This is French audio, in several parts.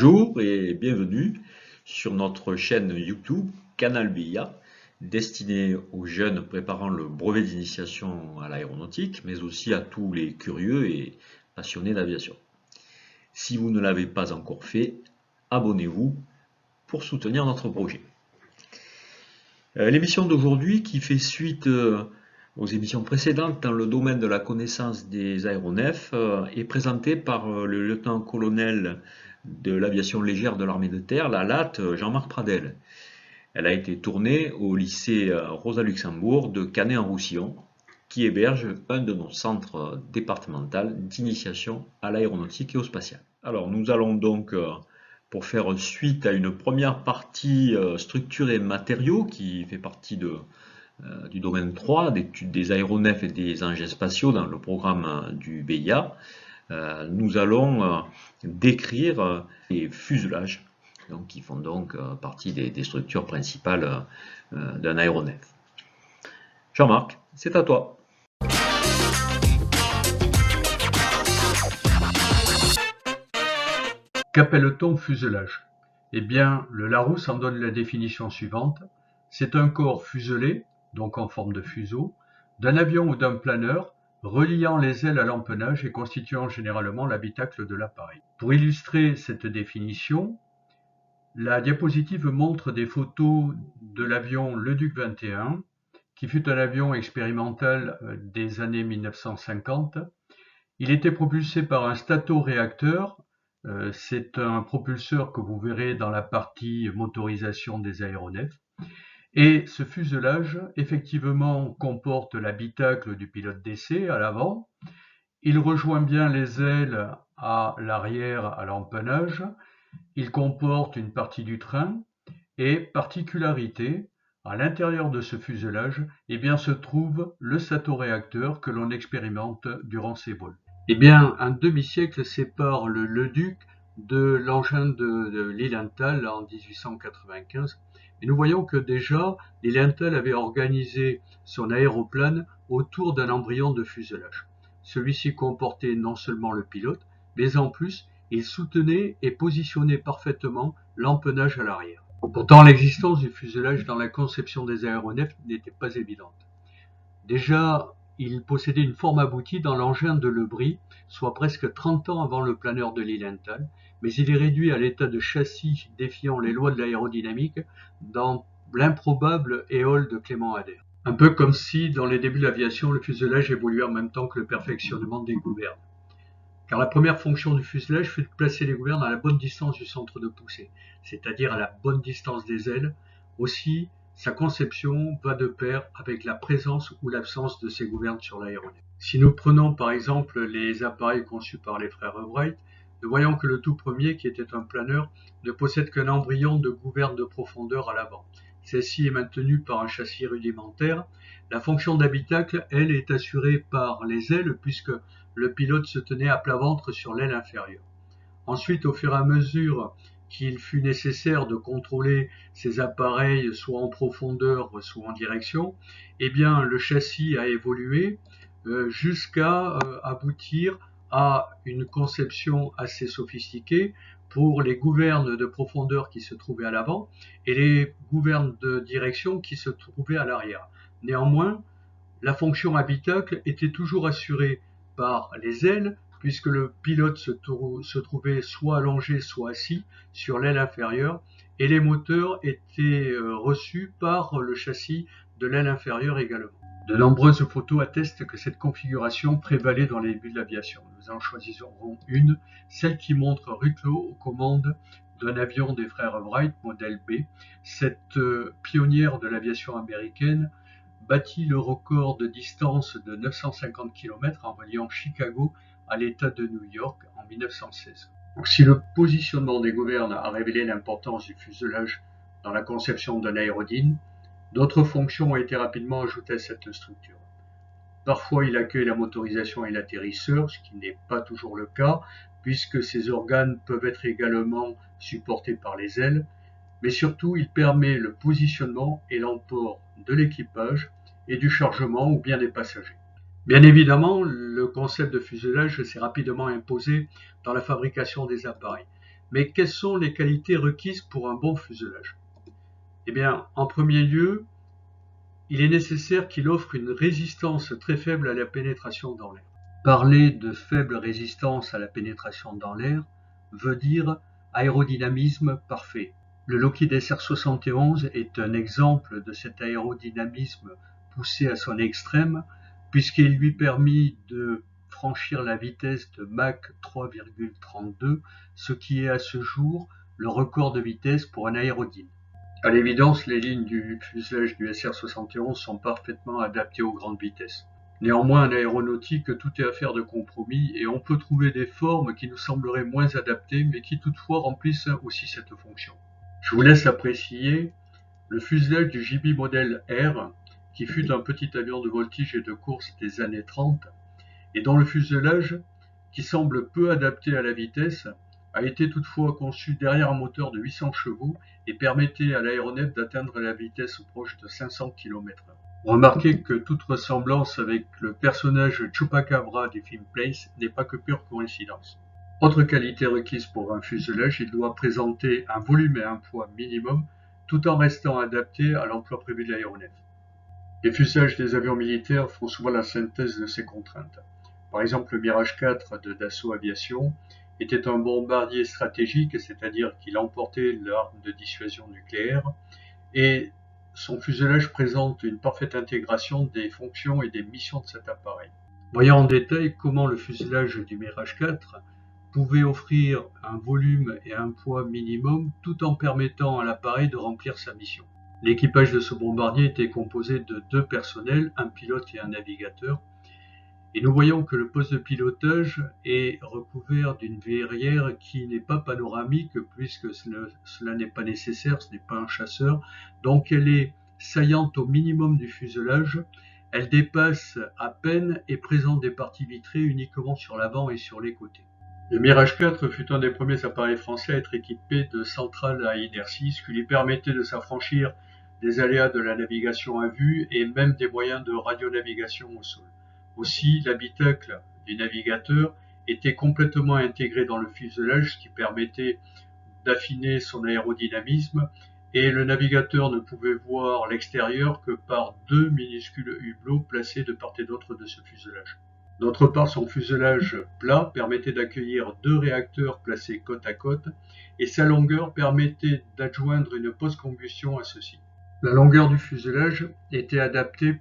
Bonjour et bienvenue sur notre chaîne YouTube Canal BIA, destinée aux jeunes préparant le brevet d'initiation à l'aéronautique, mais aussi à tous les curieux et passionnés d'aviation. Si vous ne l'avez pas encore fait, abonnez-vous pour soutenir notre projet. L'émission d'aujourd'hui, qui fait suite aux émissions précédentes dans le domaine de la connaissance des aéronefs, est présentée par le lieutenant-colonel de l'aviation légère de l'armée de terre, la LAT, Jean-Marc Pradel. Elle a été tournée au lycée Rosa Luxembourg de Canet-en-Roussillon, qui héberge un de nos centres départementaux d'initiation à l'aéronautique et au spatial. Alors nous allons donc, pour faire suite à une première partie structure et matériaux qui fait partie du domaine 3, d'études des aéronefs et des engins spatiaux dans le programme du BIA, nous allons décrire les fuselages, donc, qui font donc partie des structures principales d'un aéronef. Jean-Marc, c'est à toi. Qu'appelle-t-on fuselage? Eh bien, le Larousse en donne la définition suivante. C'est un corps fuselé, donc en forme de fuseau, d'un avion ou d'un planeur, reliant les ailes à l'empennage et constituant généralement l'habitacle de l'appareil. Pour illustrer cette définition, la diapositive montre des photos de l'avion Leduc 21, qui fut un avion expérimental des années 1950. Il était propulsé par un statoréacteur. C'est un propulseur que vous verrez dans la partie motorisation des aéronefs. Et ce fuselage, effectivement, comporte l'habitacle du pilote d'essai à l'avant. Il rejoint bien les ailes à l'arrière à l'empennage. Il comporte une partie du train. Et particularité, à l'intérieur de ce fuselage, eh bien, se trouve le statoréacteur que l'on expérimente durant ces vols. Eh bien, un demi-siècle sépare le Leduc de l'engin de Lilienthal en 1895. Et nous voyons que déjà, Lilienthal avait organisé son aéroplane autour d'un embryon de fuselage. Celui-ci comportait non seulement le pilote, mais en plus, il soutenait et positionnait parfaitement l'empennage à l'arrière. Pourtant, l'existence du fuselage dans la conception des aéronefs n'était pas évidente. Déjà, il possédait une forme aboutie dans l'engin de Lebris, soit presque 30 ans avant le planeur de Lilienthal, mais il est réduit à l'état de châssis défiant les lois de l'aérodynamique dans l'improbable éole de Clément Ader. Un peu comme si, dans les débuts de l'aviation, le fuselage évoluait en même temps que le perfectionnement des gouvernes. Car la première fonction du fuselage fut de placer les gouvernes à la bonne distance du centre de poussée, c'est-à-dire à la bonne distance des ailes. Aussi, sa conception va de pair avec la présence ou l'absence de ces gouvernes sur l'aéronef. Si nous prenons par exemple les appareils conçus par les frères Wright, nous voyons que le tout premier, qui était un planeur, ne possède qu'un embryon de gouverne de profondeur à l'avant. Celle-ci est maintenue par un châssis rudimentaire. La fonction d'habitacle, elle, est assurée par les ailes, puisque le pilote se tenait à plat ventre sur l'aile inférieure. Ensuite, au fur et à mesure qu'il fut nécessaire de contrôler ces appareils soit en profondeur, soit en direction, eh bien, le châssis a évolué jusqu'à aboutir à une conception assez sophistiquée pour les gouvernes de profondeur qui se trouvaient à l'avant et les gouvernes de direction qui se trouvaient à l'arrière. Néanmoins, la fonction habitacle était toujours assurée par les ailes, puisque le pilote se trouvait soit allongé, soit assis sur l'aile inférieure, et les moteurs étaient reçus par le châssis de l'aile inférieure également. De nombreuses photos attestent que cette configuration prévalait dans les débuts de l'aviation. Nous en choisirons une, celle qui montre Rutlow aux commandes d'un avion des frères Wright, modèle B. Cette pionnière de l'aviation américaine battit le record de distance de 950 km en reliant Chicago à l'État de New York en 1916. Donc, si le positionnement des gouvernes a révélé l'importance du fuselage dans la conception d'un aérodyne, d'autres fonctions ont été rapidement ajoutées à cette structure. Parfois, il accueille la motorisation et l'atterrisseur, ce qui n'est pas toujours le cas, puisque ces organes peuvent être également supportés par les ailes, mais surtout, il permet le positionnement et l'emport de l'équipage et du chargement ou bien des passagers. Bien évidemment, le concept de fuselage s'est rapidement imposé dans la fabrication des appareils. Mais quelles sont les qualités requises pour un bon fuselage? Eh bien, en premier lieu, il est nécessaire qu'il offre une résistance très faible à la pénétration dans l'air. Parler de faible résistance à la pénétration dans l'air veut dire aérodynamisme parfait. Le Lockheed SR-71 est un exemple de cet aérodynamisme poussé à son extrême, puisqu'il lui permit de franchir la vitesse de Mach 3,32, ce qui est à ce jour le record de vitesse pour un aérodyne. À l'évidence, les lignes du fuselage du SR-71 sont parfaitement adaptées aux grandes vitesses. Néanmoins, en aéronautique, tout est affaire de compromis et on peut trouver des formes qui nous sembleraient moins adaptées, mais qui toutefois remplissent aussi cette fonction. Je vous laisse apprécier le fuselage du JB Model R, qui fut un petit avion de voltige et de course des années 30, et dont le fuselage, qui semble peu adapté à la vitesse, a été toutefois conçu derrière un moteur de 800 chevaux et permettait à l'aéronef d'atteindre la vitesse proche de 500 km/h. Remarquez que toute ressemblance avec le personnage Chupacabra des films Place n'est pas que pure coïncidence. Autre qualité requise pour un fuselage, il doit présenter un volume et un poids minimum tout en restant adapté à l'emploi prévu de l'aéronef. Les fuselages des avions militaires font souvent la synthèse de ces contraintes. Par exemple, le Mirage 4 de Dassault Aviation était un bombardier stratégique, c'est-à-dire qu'il emportait l'arme de dissuasion nucléaire, et son fuselage présente une parfaite intégration des fonctions et des missions de cet appareil. Voyons en détail comment le fuselage du Mirage 4 pouvait offrir un volume et un poids minimum tout en permettant à l'appareil de remplir sa mission. L'équipage de ce bombardier était composé de 2 personnels, un pilote et un navigateur, et nous voyons que le poste de pilotage est recouvert d'une verrière qui n'est pas panoramique puisque cela n'est pas nécessaire, ce n'est pas un chasseur, donc elle est saillante au minimum du fuselage, elle dépasse à peine et présente des parties vitrées uniquement sur l'avant et sur les côtés. Le Mirage 4 fut un des premiers appareils français à être équipé de centrales à inertie, ce qui lui permettait de s'affranchir des aléas de la navigation à vue et même des moyens de radionavigation au sol. Aussi, l'habitacle du navigateur était complètement intégré dans le fuselage, ce qui permettait d'affiner son aérodynamisme, et le navigateur ne pouvait voir l'extérieur que par 2 minuscules hublots placés de part et d'autre de ce fuselage. D'autre part, son fuselage plat permettait d'accueillir 2 réacteurs placés côte à côte, et sa longueur permettait d'adjoindre une post-combustion à ceux-ci. La longueur du fuselage était adaptée.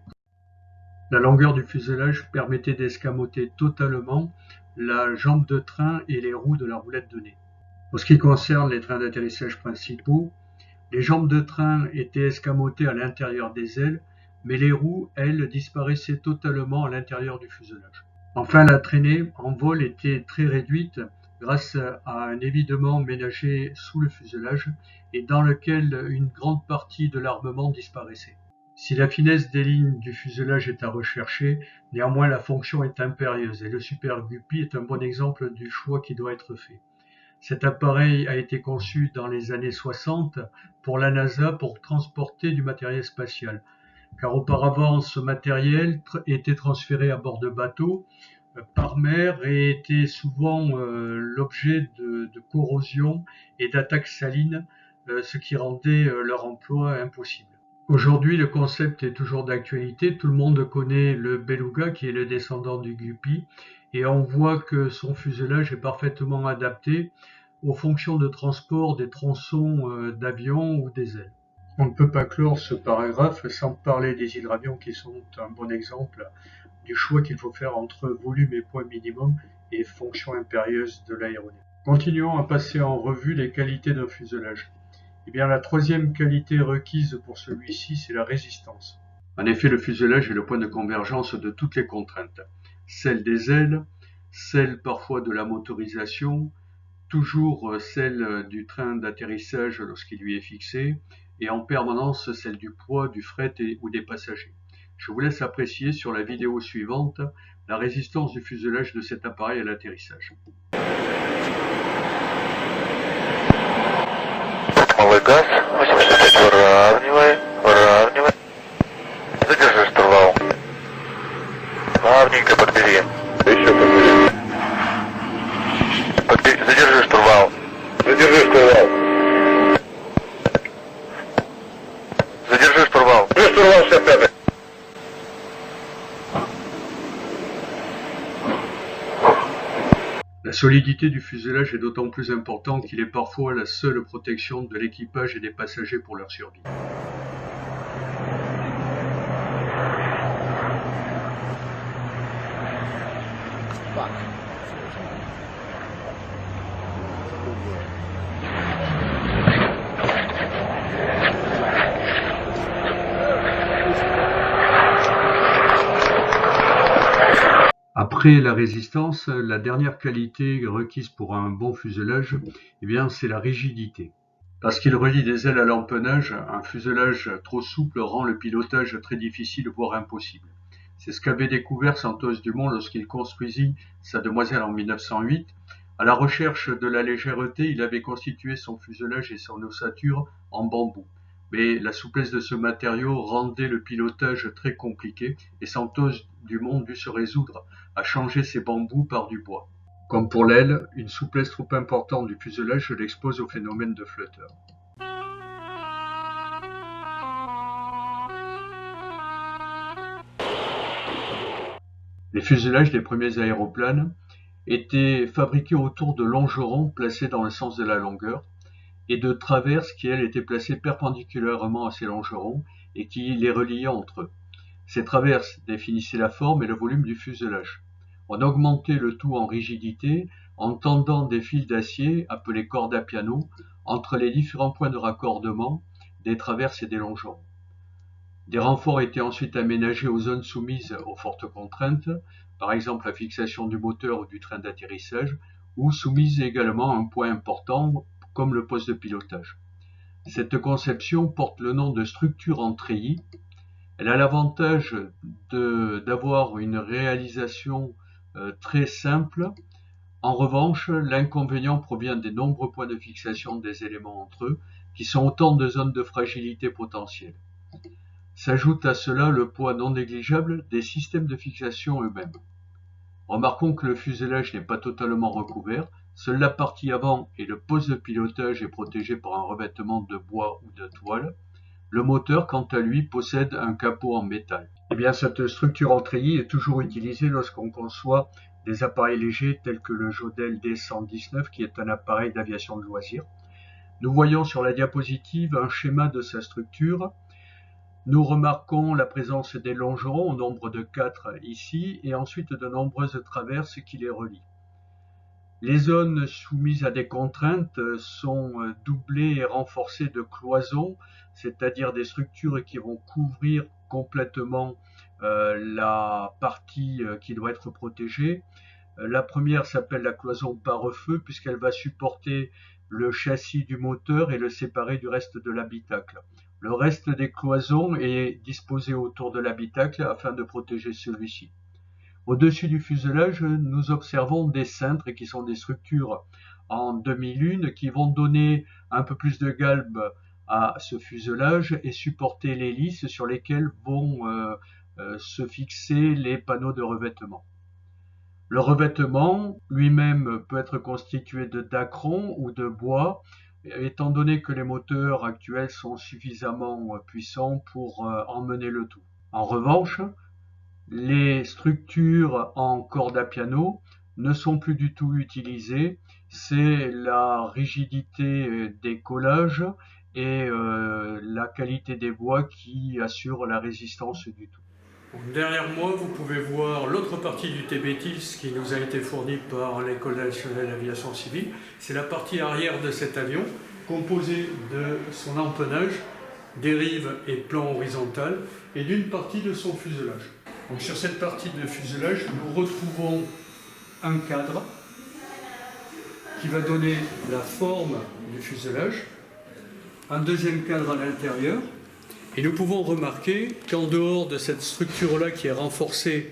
La longueur du fuselage permettait d'escamoter totalement la jambe de train et les roues de la roulette de nez. En ce qui concerne les trains d'atterrissage principaux, les jambes de train étaient escamotées à l'intérieur des ailes, mais les roues, elles, disparaissaient totalement à l'intérieur du fuselage. Enfin, la traînée en vol était très réduite grâce à un évidement ménagé sous le fuselage et dans lequel une grande partie de l'armement disparaissait. Si la finesse des lignes du fuselage est à rechercher, néanmoins la fonction est impérieuse et le Super Guppy est un bon exemple du choix qui doit être fait. Cet appareil a été conçu dans les années 60 pour la NASA pour transporter du matériel spatial, car auparavant ce matériel était transféré à bord de bateaux par mer et était souvent l'objet de corrosion et d'attaques salines, ce qui rendait leur emploi impossible. Aujourd'hui, le concept est toujours d'actualité. Tout le monde connaît le Beluga, qui est le descendant du Guppy, et on voit que son fuselage est parfaitement adapté aux fonctions de transport des tronçons d'avions ou des ailes. On ne peut pas clore ce paragraphe sans parler des hydravions qui sont un bon exemple du choix qu'il faut faire entre volume et poids minimum et fonction impérieuse de l'aéronef. Continuons à passer en revue les qualités d'un fuselage. Eh bien, la troisième qualité requise pour celui-ci, c'est la résistance. En effet, le fuselage est le point de convergence de toutes les contraintes. Celle des ailes, celle parfois de la motorisation, toujours celle du train d'atterrissage lorsqu'il lui est fixé, et en permanence celle du poids, du fret ou des passagers. Je vous laisse apprécier sur la vidéo suivante la résistance du fuselage de cet appareil à l'atterrissage. Малый газ, 85 выравнивай, задержи штурвал, плавненько подбери, еще подбери, задержи штурвал, задержи. La solidité du fuselage est d'autant plus importante qu'il est parfois la seule protection de l'équipage et des passagers pour leur survie. Après la résistance, la dernière qualité requise pour un bon fuselage, c'est la rigidité. Parce qu'il relie des ailes à l'empennage, un fuselage trop souple rend le pilotage très difficile, voire impossible. C'est ce qu'avait découvert Santos Dumont lorsqu'il construisit sa demoiselle en 1908. À la recherche de la légèreté, il avait constitué son fuselage et son ossature en bambou. Mais la souplesse de ce matériau rendait le pilotage très compliqué et Santos Dumont dut se résoudre à changer ses bambous par du bois. Comme pour l'aile, une souplesse trop importante du fuselage l'expose au phénomène de flotteur. Les fuselages des premiers aéroplanes étaient fabriqués autour de longerons placés dans le sens de la longueur et de traverses qui, elles, étaient placées perpendiculairement à ces longerons et qui les reliaient entre eux. Ces traverses définissaient la forme et le volume du fuselage. On augmentait le tout en rigidité en tendant des fils d'acier, appelés cordes à piano, entre les différents points de raccordement des traverses et des longerons. Des renforts étaient ensuite aménagés aux zones soumises aux fortes contraintes, par exemple la fixation du moteur ou du train d'atterrissage, ou soumises également à un point important comme le poste de pilotage. Cette conception porte le nom de structure en treillis. Elle a l'avantage d'avoir une réalisation très simple. En revanche, l'inconvénient provient des nombreux points de fixation des éléments entre eux, qui sont autant de zones de fragilité potentielles. S'ajoute à cela le poids non négligeable des systèmes de fixation eux-mêmes. Remarquons que le fuselage n'est pas totalement recouvert, seule la partie avant et le poste de pilotage est protégé par un revêtement de bois ou de toile. Le moteur, quant à lui, possède un capot en métal. Cette structure en treillis est toujours utilisée lorsqu'on conçoit des appareils légers tels que le Jodel D-119, qui est un appareil d'aviation de loisirs. Nous voyons sur la diapositive un schéma de sa structure. Nous remarquons la présence des longerons, au nombre de 4 ici, et ensuite de nombreuses traverses qui les relient. Les zones soumises à des contraintes sont doublées et renforcées de cloisons, c'est-à-dire des structures qui vont couvrir complètement la partie qui doit être protégée. La première s'appelle la cloison pare-feu puisqu'elle va supporter le châssis du moteur et le séparer du reste de l'habitacle. Le reste des cloisons est disposé autour de l'habitacle afin de protéger celui-ci. Au-dessus du fuselage, nous observons des cintres qui sont des structures en demi-lune qui vont donner un peu plus de galbe à ce fuselage et supporter les lisses sur lesquelles vont se fixer les panneaux de revêtement. Le revêtement lui-même peut être constitué de dacron ou de bois, étant donné que les moteurs actuels sont suffisamment puissants pour emmener le tout. En revanche, les structures en corde à piano ne sont plus du tout utilisées. C'est la rigidité des collages et la qualité des bois qui assurent la résistance du tout. Derrière moi, vous pouvez voir l'autre partie du TBTILS qui nous a été fournie par l'École nationale d'aviation civile. C'est la partie arrière de cet avion, composée de son empennage, dérive et plan horizontal, et d'une partie de son fuselage. Donc sur cette partie de fuselage, nous retrouvons un cadre qui va donner la forme du fuselage, un deuxième cadre à l'intérieur, et nous pouvons remarquer qu'en dehors de cette structure-là qui est renforcée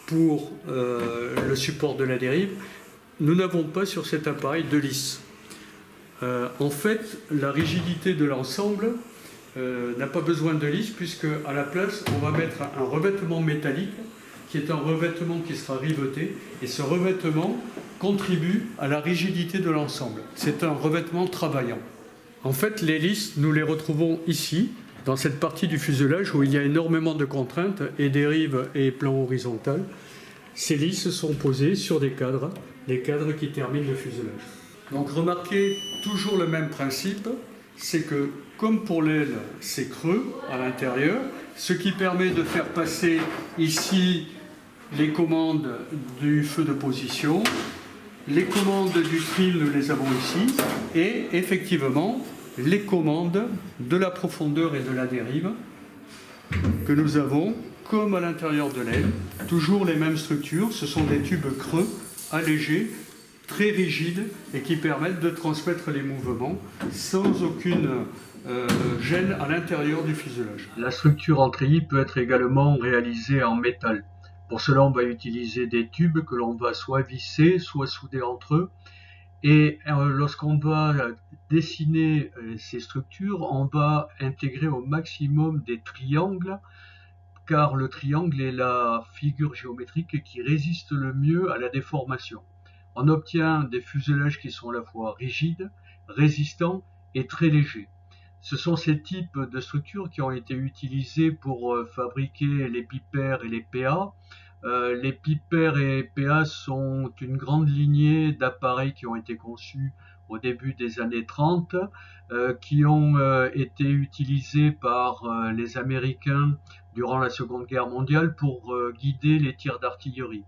pour le support de la dérive, nous n'avons pas sur cet appareil de lisse. En fait, la rigidité de l'ensemble n'a pas besoin de lisse puisque à la place, on va mettre un revêtement métallique qui est un revêtement qui sera riveté et ce revêtement contribue à la rigidité de l'ensemble. C'est un revêtement travaillant. En fait, les lisses, nous les retrouvons ici, dans cette partie du fuselage où il y a énormément de contraintes et dérives et plans horizontal. Ces lisses sont posées sur des cadres, les cadres qui terminent le fuselage. Donc remarquez toujours le même principe, c'est que comme pour l'aile, c'est creux à l'intérieur, ce qui permet de faire passer ici les commandes du feu de position, les commandes du trim, nous les avons ici, et effectivement les commandes de la profondeur et de la dérive que nous avons comme à l'intérieur de l'aile, toujours les mêmes structures, ce sont des tubes creux, allégés, très rigides et qui permettent de transmettre les mouvements sans aucune gêne à l'intérieur du fuselage. La structure en treillis peut être également réalisée en métal. Pour cela, on va utiliser des tubes que l'on va soit visser, soit souder entre eux. Et lorsqu'on va dessiner ces structures, on va intégrer au maximum des triangles, car le triangle est la figure géométrique qui résiste le mieux à la déformation. On obtient des fuselages qui sont à la fois rigides, résistants et très légers. Ce sont ces types de structures qui ont été utilisés pour fabriquer les Piper et les PA. Les Piper et PA sont une grande lignée d'appareils qui ont été conçus au début des années 30, qui ont été utilisés par les Américains durant la Seconde Guerre mondiale pour guider les tirs d'artillerie.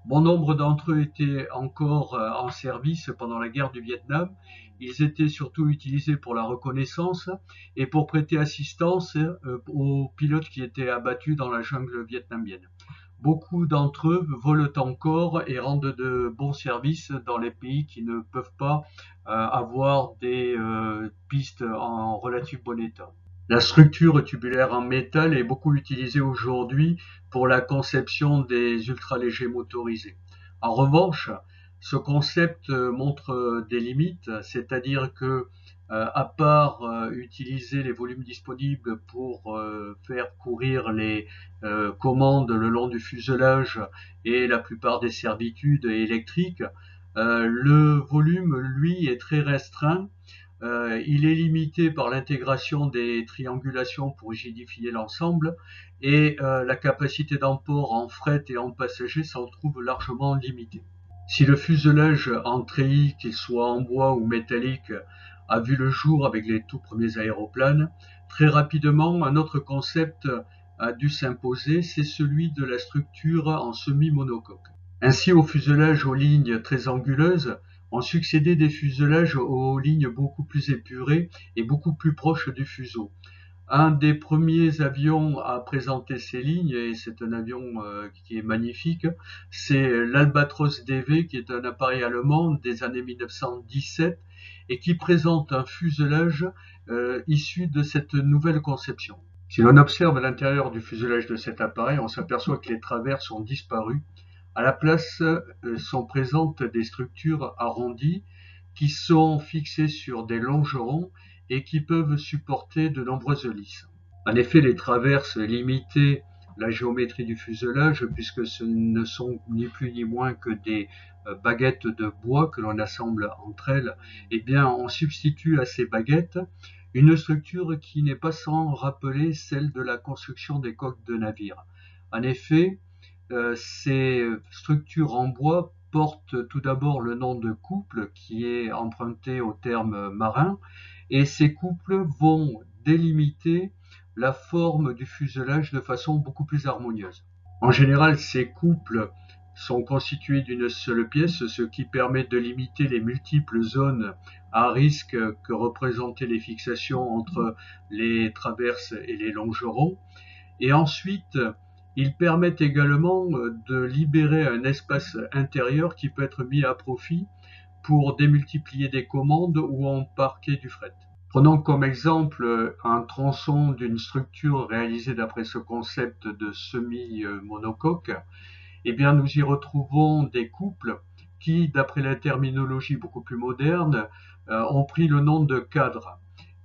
Bon nombre d'entre eux étaient encore en service pendant la guerre du Vietnam. Ils étaient surtout utilisés pour la reconnaissance et pour prêter assistance aux pilotes qui étaient abattus dans la jungle vietnamienne. Beaucoup d'entre eux volent encore et rendent de bons services dans les pays qui ne peuvent pas avoir des pistes en relatif bon état. La structure tubulaire en métal est beaucoup utilisée aujourd'hui pour la conception des ultralégers motorisés. En revanche, ce concept montre des limites, c'est-à-dire que à part utiliser les volumes disponibles pour faire courir les commandes le long du fuselage et la plupart des servitudes électriques, le volume, lui, est très restreint. Il est limité par l'intégration des triangulations pour rigidifier l'ensemble et la capacité d'emport en fret et en passager s'en trouve largement limitée. Si le fuselage en treillis, qu'il soit en bois ou métallique, a vu le jour avec les tout premiers aéroplanes, très rapidement un autre concept a dû s'imposer, c'est celui de la structure en semi-monocoque. Ainsi, au fuselage aux lignes très anguleuses, ont succédé des fuselages aux lignes beaucoup plus épurées et beaucoup plus proches du fuseau. Un des premiers avions à présenter ces lignes, et c'est un avion qui est magnifique, c'est l'Albatros DV, qui est un appareil allemand des années 1917 et qui présente un fuselage issu de cette nouvelle conception. Si l'on observe l'intérieur du fuselage de cet appareil, on s'aperçoit que les travers sont disparus. À la place sont présentes des structures arrondies qui sont fixées sur des longerons et qui peuvent supporter de nombreuses lisses. En effet, les traverses limitaient la géométrie du fuselage puisque ce ne sont ni plus ni moins que des baguettes de bois que l'on assemble entre elles. Eh bien, on substitue à ces baguettes une structure qui n'est pas sans rappeler celle de la construction des coques de navires. En effet, ces structures en bois portent tout d'abord le nom de couple qui est emprunté au terme marin et ces couples vont délimiter la forme du fuselage de façon beaucoup plus harmonieuse. En général, ces couples sont constitués d'une seule pièce, ce qui permet de limiter les multiples zones à risque que représentaient les fixations entre les traverses et les longerons. Et ensuite, ils permettent également de libérer un espace intérieur qui peut être mis à profit pour démultiplier des commandes ou embarquer du fret. Prenons comme exemple un tronçon d'une structure réalisée d'après ce concept de semi-monocoque. Eh bien, nous y retrouvons des couples qui, d'après la terminologie beaucoup plus moderne, ont pris le nom de cadres.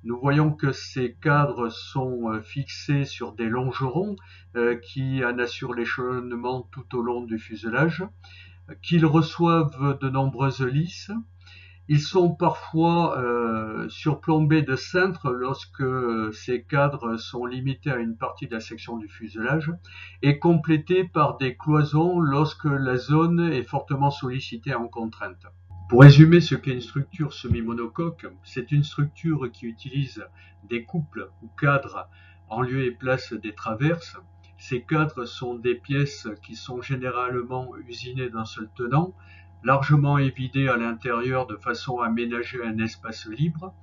Nous voyons que ces cadres sont fixés sur des longerons qui en assurent l'échelonnement tout au long du fuselage, qu'ils reçoivent de nombreuses lisses Ils sont parfois surplombés de cintres lorsque ces cadres sont limités à une partie de la section du fuselage et complétés par des cloisons lorsque la zone est fortement sollicitée en contrainte. Pour résumer ce qu'est une structure semi-monocoque, c'est une structure qui utilise des couples ou cadres en lieu et place des traverses. Ces cadres sont des pièces qui sont généralement usinées d'un seul tenant, largement évidées à l'intérieur de façon à ménager un espace libre.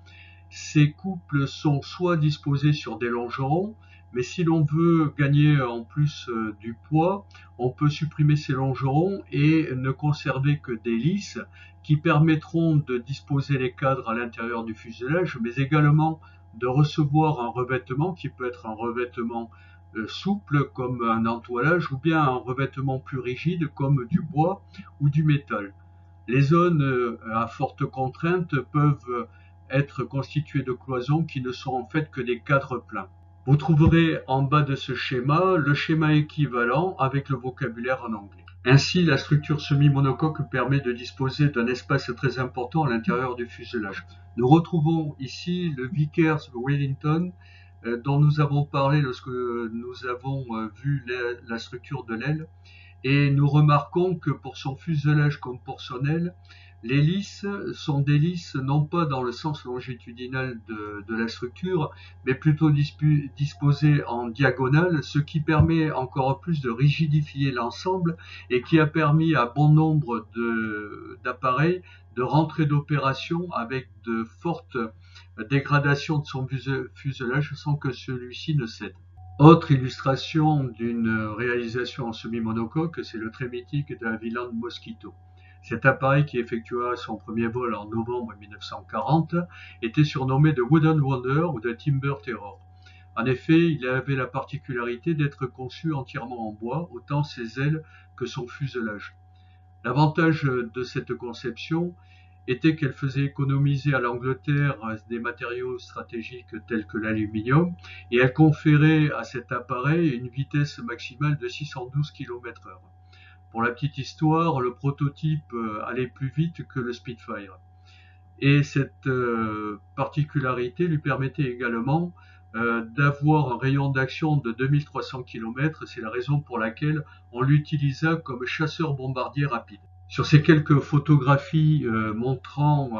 Ces couples sont soit disposés sur des longerons, mais si l'on veut gagner en plus du poids, on peut supprimer ces longerons et ne conserver que des lisses qui permettront de disposer les cadres à l'intérieur du fuselage, mais également de recevoir un revêtement qui peut être un revêtement souple comme un entoilage ou bien un revêtement plus rigide comme du bois ou du métal. Les zones à forte contrainte peuvent être constituées de cloisons qui ne sont en fait que des cadres pleins. Vous trouverez en bas de ce schéma le schéma équivalent avec le vocabulaire en anglais. Ainsi, la structure semi-monocoque permet de disposer d'un espace très important à l'intérieur du fuselage. Nous retrouvons ici le Vickers Wellington dont nous avons parlé lorsque nous avons vu la structure de l'aile. Et nous remarquons que pour son fuselage comme pour son aile, les lisses sont des lisses non pas dans le sens longitudinal de la structure, mais plutôt disposées en diagonale, ce qui permet encore plus de rigidifier l'ensemble et qui a permis à bon nombre d'appareils de rentrer d'opération avec de fortes dégradations de son fuselage sans que celui-ci ne cède. Autre illustration d'une réalisation en semi-monocoque, c'est le très mythique de Havilland Mosquito. Cet appareil, qui effectua son premier vol en novembre 1940, était surnommé The Wooden Wonder ou The Timber Terror. En effet, il avait la particularité d'être conçu entièrement en bois, autant ses ailes que son fuselage. L'avantage de cette conception était qu'elle faisait économiser à l'Angleterre des matériaux stratégiques tels que l'aluminium et elle conférait à cet appareil une vitesse maximale de 612 km/h. Pour la petite histoire, le prototype allait plus vite que le Spitfire. Et cette particularité lui permettait également d'avoir un rayon d'action de 2300 km. C'est la raison pour laquelle on l'utilisa comme chasseur-bombardier rapide. Sur ces quelques photographies montrant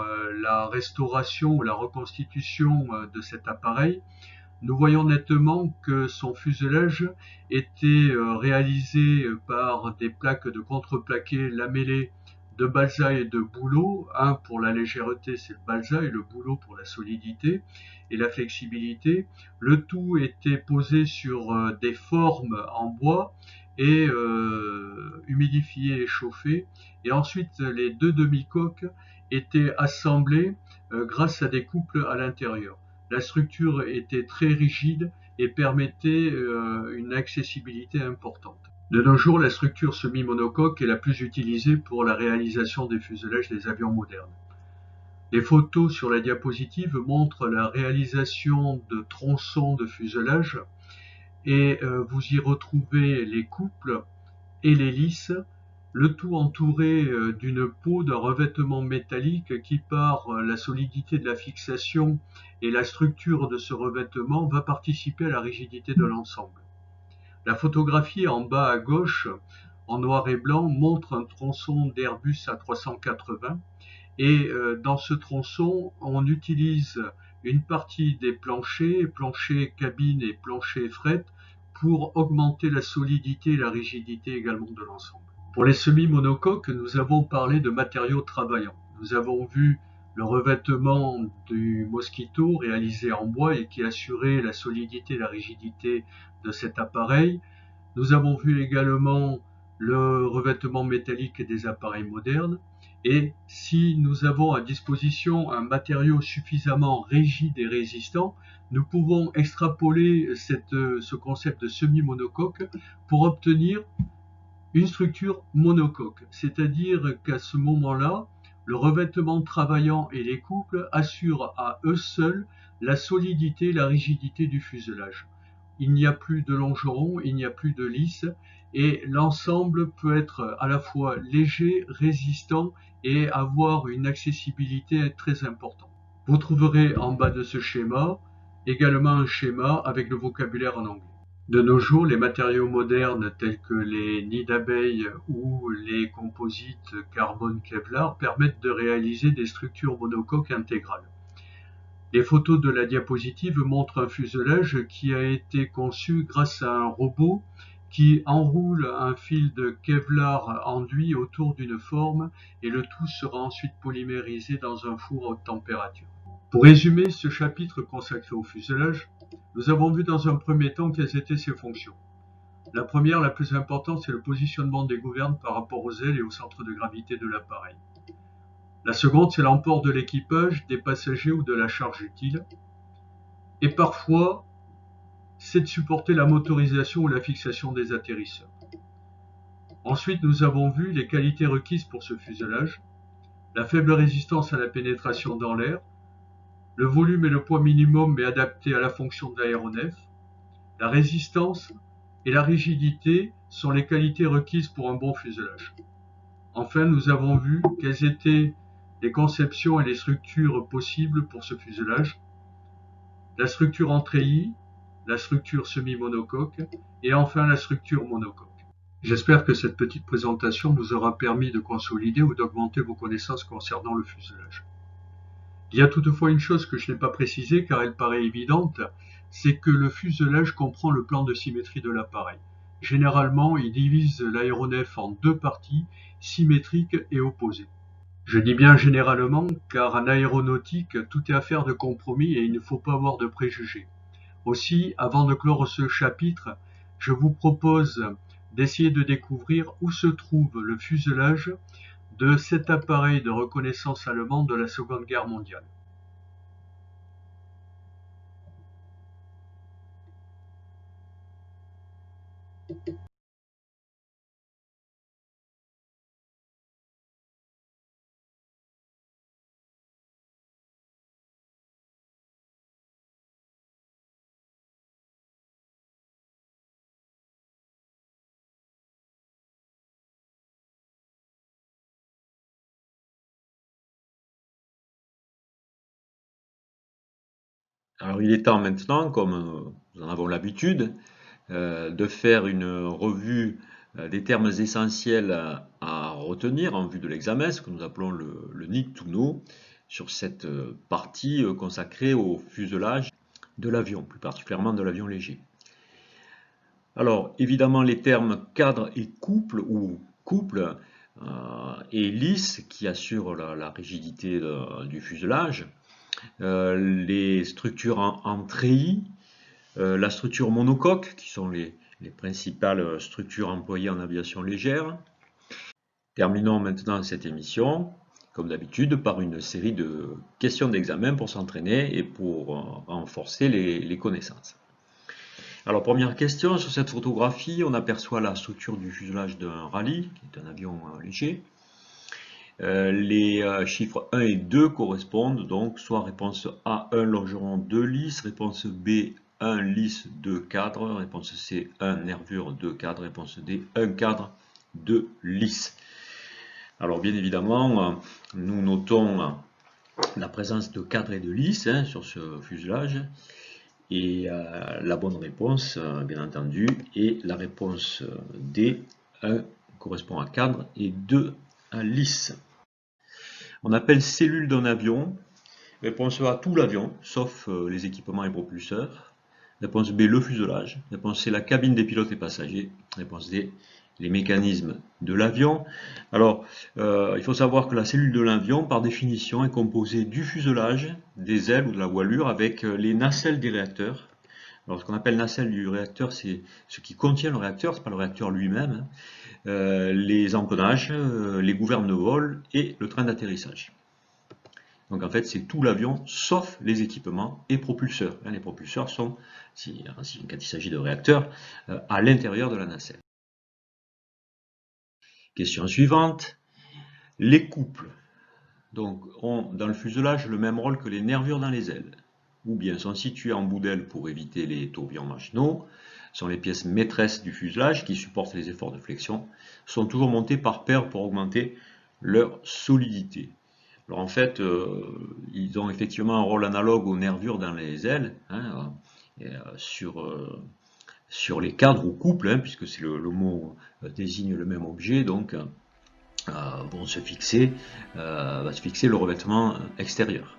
la restauration ou la reconstitution de cet appareil, nous voyons nettement que son fuselage était réalisé par des plaques de contreplaqué lamellées de balsa et de bouleau. Un pour la légèreté, c'est le balsa, et le bouleau pour la solidité et la flexibilité. Le tout était posé sur des formes en bois et humidifié et chauffé. Et ensuite, les deux demi-coques étaient assemblées grâce à des couples à l'intérieur. La structure était très rigide et permettait une accessibilité importante. De nos jours, la structure semi-monocoque est la plus utilisée pour la réalisation des fuselages des avions modernes. Les photos sur la diapositive montrent la réalisation de tronçons de fuselage et vous y retrouvez les couples et les lisses, le tout entouré d'une peau, d'un revêtement métallique qui, par la solidité de la fixation et la structure de ce revêtement, va participer à la rigidité de l'ensemble. La photographie en bas à gauche, en noir et blanc, montre un tronçon d'Airbus A380 et dans ce tronçon, on utilise une partie des planchers cabine et planchers fret, pour augmenter la solidité et la rigidité également de l'ensemble. Pour les semi-monocoques, nous avons parlé de matériaux travaillants. Nous avons vu le revêtement du Mosquito réalisé en bois et qui assurait la solidité et la rigidité de cet appareil. Nous avons vu également le revêtement métallique des appareils modernes. Et si nous avons à disposition un matériau suffisamment rigide et résistant, nous pouvons extrapoler ce concept de semi-monocoque pour obtenir une structure monocoque. C'est-à-dire qu'à ce moment-là, le revêtement travaillant et les couples assurent à eux seuls la solidité et la rigidité du fuselage. Il n'y a plus de longerons, il n'y a plus de lisses, et l'ensemble peut être à la fois léger, résistant et avoir une accessibilité très importante. Vous trouverez en bas de ce schéma également un schéma avec le vocabulaire en anglais. De nos jours, les matériaux modernes tels que les nids d'abeilles ou les composites carbone Kevlar permettent de réaliser des structures monocoques intégrales. Les photos de la diapositive montrent un fuselage qui a été conçu grâce à un robot qui enroule un fil de Kevlar enduit autour d'une forme et le tout sera ensuite polymérisé dans un four à haute température. Pour résumer ce chapitre consacré au fuselage, nous avons vu dans un premier temps quelles étaient ses fonctions. La première, la plus importante, c'est le positionnement des gouvernes par rapport aux ailes et au centre de gravité de l'appareil. La seconde, c'est l'emport de l'équipage, des passagers ou de la charge utile. Et parfois, c'est de supporter la motorisation ou la fixation des atterrisseurs. Ensuite, nous avons vu les qualités requises pour ce fuselage, la faible résistance à la pénétration dans l'air, le volume et le poids minimum mais adapté à la fonction de l'aéronef, la résistance et la rigidité sont les qualités requises pour un bon fuselage. Enfin, nous avons vu quelles étaient les conceptions et les structures possibles pour ce fuselage, la structure en treillis, la structure semi-monocoque et enfin la structure monocoque. J'espère que cette petite présentation vous aura permis de consolider ou d'augmenter vos connaissances concernant le fuselage. Il y a toutefois une chose que je n'ai pas précisée car elle paraît évidente, c'est que le fuselage comprend le plan de symétrie de l'appareil. Généralement, il divise l'aéronef en deux parties, symétriques et opposées. Je dis bien généralement car en aéronautique, tout est affaire de compromis et il ne faut pas avoir de préjugés. Aussi, avant de clore ce chapitre, je vous propose d'essayer de découvrir où se trouve le fuselage de cet appareil de reconnaissance allemand de la Seconde Guerre mondiale. Alors il est temps maintenant, comme nous en avons l'habitude, de faire une revue des termes essentiels à retenir en vue de l'examen, ce que nous appelons le nid to know, sur cette partie consacrée au fuselage de l'avion, plus particulièrement de l'avion léger. Alors évidemment les termes cadre et couple ou couple et lisse qui assurent la rigidité du fuselage, les structures en treillis, la structure monocoque, qui sont les principales structures employées en aviation légère. Terminons maintenant cette émission, comme d'habitude, par une série de questions d'examen pour s'entraîner et pour renforcer les connaissances. Alors, première question, sur cette photographie, on aperçoit la structure du fuselage d'un Rallye, qui est un avion léger. Les chiffres 1 et 2 correspondent donc soit réponse A, 1 longeron 2 lisses, réponse B, 1 lisse 2 cadres, réponse C, 1 nervure 2 cadres, réponse D, 1 cadre 2 lisses. Alors bien évidemment, nous notons la présence de cadres et de lisses sur ce fuselage. Et la bonne réponse, bien entendu, est la réponse D, 1 correspond à cadre et 2 à lisse. On appelle cellule d'un avion. Réponse A, tout l'avion, sauf les équipements et propulseurs. Réponse B, le fuselage. Réponse C, la cabine des pilotes et passagers. Réponse D, les mécanismes de l'avion. Alors, il faut savoir que la cellule de l'avion, par définition, est composée du fuselage, des ailes ou de la voilure, avec les nacelles des réacteurs. Alors, ce qu'on appelle nacelle du réacteur, c'est ce qui contient le réacteur, c'est pas le réacteur lui-même. Les empennages, les gouvernes de vol et le train d'atterrissage. Donc en fait, c'est tout l'avion sauf les équipements et propulseurs. Les propulseurs sont, quand il s'agit de réacteurs, à l'intérieur de la nacelle. Question suivante. Les couples donc, ont dans le fuselage le même rôle que les nervures dans les ailes, ou bien sont situés en bout d'aile pour éviter les tourbillons marginaux, sont les pièces maîtresses du fuselage qui supportent les efforts de flexion, sont toujours montées par paires pour augmenter leur solidité. Alors en fait, ils ont effectivement un rôle analogue aux nervures dans les ailes, hein, sur les cadres ou couples, hein, puisque c'est le mot désigne le même objet, donc va se fixer le revêtement extérieur.